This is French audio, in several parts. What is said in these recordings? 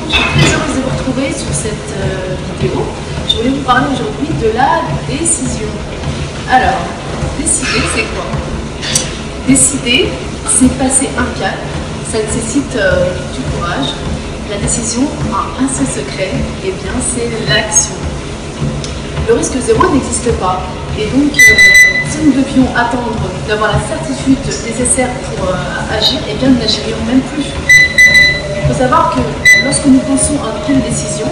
Je suis très heureuse de vous retrouver sur cette vidéo. Je voulais vous parler aujourd'hui de la décision. Alors, décider, c'est quoi? Décider, c'est passer un cap. Ça nécessite du courage. La décision a un seul secret, et bien c'est l'action. Le risque zéro n'existe pas. Et donc, si nous devions attendre d'avoir la certitude nécessaire pour agir, eh bien nous n'agirions même plus. Il faut savoir que lorsque nous pensons à une telle décision,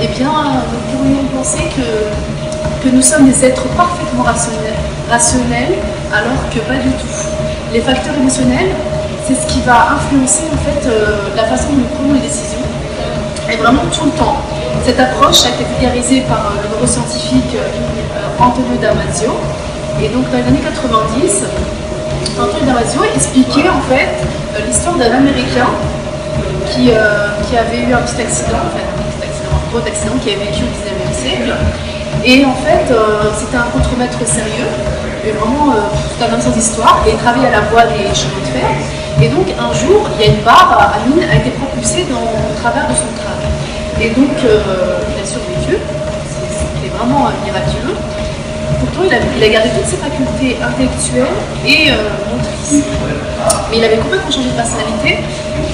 eh bien nous pourrions penser que nous sommes des êtres parfaitement rationnels, alors que pas du tout. Les facteurs émotionnels, c'est ce qui va influencer en fait la façon dont nous prenons les décisions, et vraiment tout le temps. Cette approche a été vulgarisée par le neuroscientifique Antonio Damasio. Et donc dans les années 90, Antonio Damasio expliquait en fait l'histoire d'un Américain qui avait eu un petit accident, un gros accident qui avait vécu au 19e siècle. Et en fait, c'était un contremaître sérieux, mais vraiment tout un absence d'histoire, et il travaillait à la voie des chemins de fer. Et donc un jour, il y a une barre à mine a été propulsée au travers de son crâne. Et donc il a survécu, c'était vraiment miraculeux. Pourtant, il a gardé toutes ses facultés intellectuelles et motrices. Mais il avait complètement changé de personnalité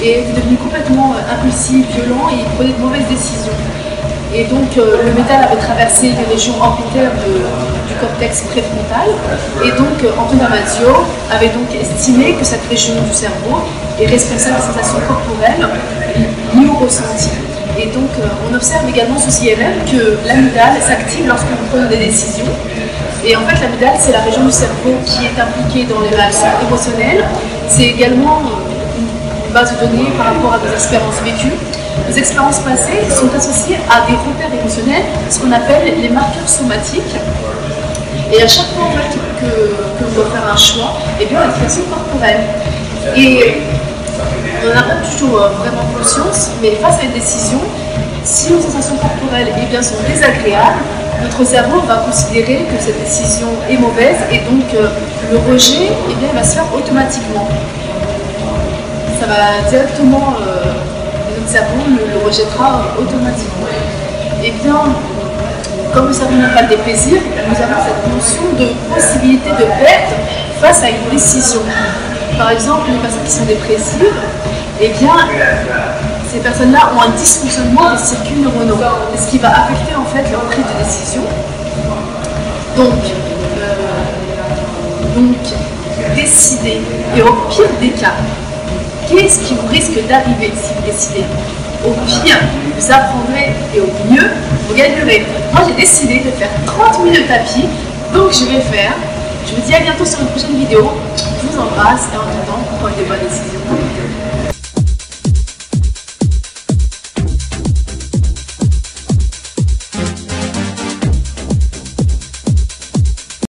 et était devenu complètement impulsif, violent, et il prenait de mauvaises décisions. Et donc le métal avait traversé les régions orbitaires du cortex préfrontal. Et donc Antonio Damasio avait donc estimé que cette région du cerveau est responsable des sensations corporelles liées au ressenti. Et donc on observe également sous IRM que l'amygdale s'active lorsque nous prenons des décisions. Et en fait l'amygdale, c'est la région du cerveau qui est impliquée dans les réactions émotionnelles. C'est également une base de données par rapport à nos expériences vécues. Les expériences passées sont associées à des repères émotionnels, ce qu'on appelle les marqueurs somatiques. Et à chaque fois en fait, que l'on doit faire un choix, eh bien, on a des réactions corporelles. Et on n'a pas toujours vraiment conscience, mais face à une décision, si nos sensations corporelles eh bien, sont désagréables, notre cerveau va considérer que cette décision est mauvaise, et donc le rejet eh bien, va se faire automatiquement. Ça va directement, notre cerveau le rejettera automatiquement. Et bien, comme le cerveau n'a pas de déplaisir, nous avons cette notion de possibilité de perte face à une décision. Par exemple, les personnes qui sont dépressives, eh bien, ces personnes-là ont un dysfonctionnement des circuits neuronaux, ce qui va affecter en fait leur prise de décision. Donc, décider. Et au pire des cas, qu'est-ce qui vous risque d'arriver si vous décidez? Au pire, vous apprendrez, et au mieux, vous gagnerez. Moi, j'ai décidé de faire 30 000 de tapis, donc je vais faire. Je vous dis à bientôt sur une prochaine vidéo. Je vous embrasse et en attendant, prenez des bonnes décisions.